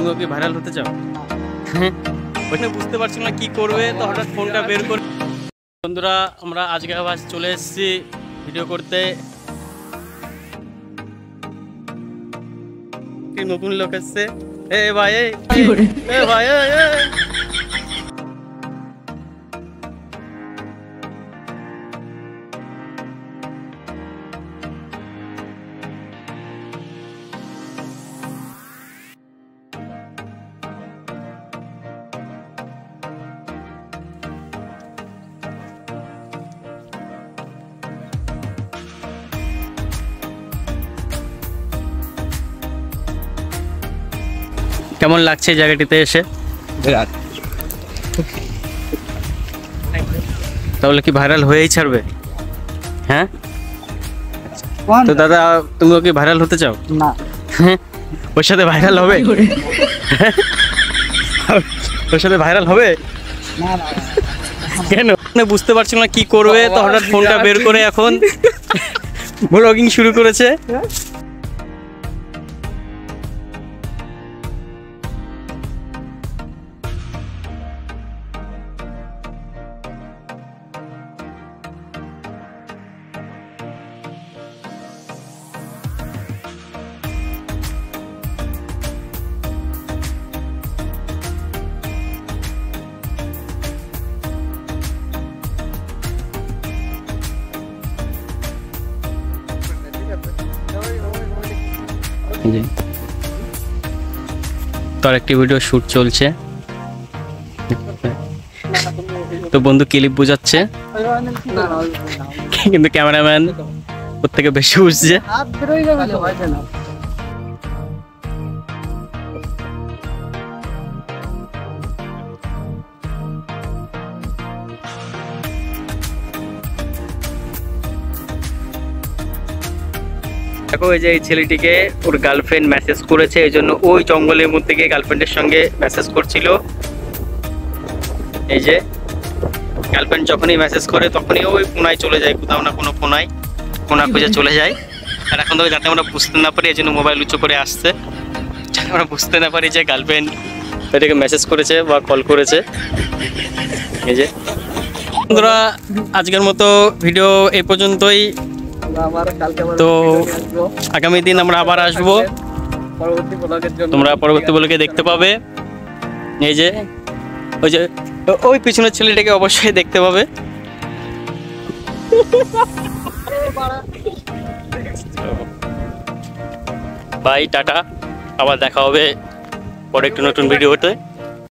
তুমিও কি ভাইরাল হতে চাও? হ্যাঁ, ওইখানে বুঝতে পারছি না কি করবে, তো হঠাৎ ফোনটা বের করে। বন্ধুরা, আমরা আজকে আবার চলে এসেছি ভিডিও করতে। কি নতুন লোক এসছে। এ ভাই, এ ভাই, কেমন লাগছে এই জায়গাটিতে এসে? তাহলে কি ভাইরাল হয়েই ছাড়বে? হ্যাঁ, তো দাদা তুমিও কি ভাইরাল হতে চাও? না। ওর সাথে ভাইরাল হবে? ওর সাথে ভাইরাল হবে? কেন বুঝতে পারছি না কি করবে, তো হঠাৎ ফোনটা বের করে এখন ব্লগিং শুরু করেছে। তার একটি ভিডিও শুট চলছে, তো বন্ধু ক্লিপ বোঝাচ্ছে, কিন্তু ক্যামেরাম্যান ওর থেকে বেশি বুঝছে। দেখো, এই যে এই ছেলেটিকে ওর গার্লফ্রেন্ড মেসেজ করেছে, এই জন্য ওই জঙ্গলের মধ্যে গিয়ে গার্লফ্রেন্ডের সঙ্গে মেসেজ করছিল। এই যে গার্লফ্রেন্ড যখনই মেসেজ করে তখনই ওই কোনায় চলে যায়, কোথাও না কোনো কোনা খুঁজে চলে যায়। আর এখন তো যাতে আমরা বুঝতে না পারি, এই জন্য মোবাইল উঁচু করে আসছে, যাতে আমরা বুঝতে না পারি যে গার্লফ্রেন্ড এটাকে মেসেজ করেছে বা কল করেছে। এই যে বন্ধুরা, আজকের মতো ভিডিও এই পর্যন্তই। তো আগামী দিন আমরা আবার আসবো, তোমরা পরবর্তী ব্লগে দেখতে পাবে। এই যে ওই পিছনের ছেলেটাকে অবশ্যই দেখতে পাবে। বাই, টাটা, আবার দেখা হবে পরে একটু নতুন ভিডিওতে।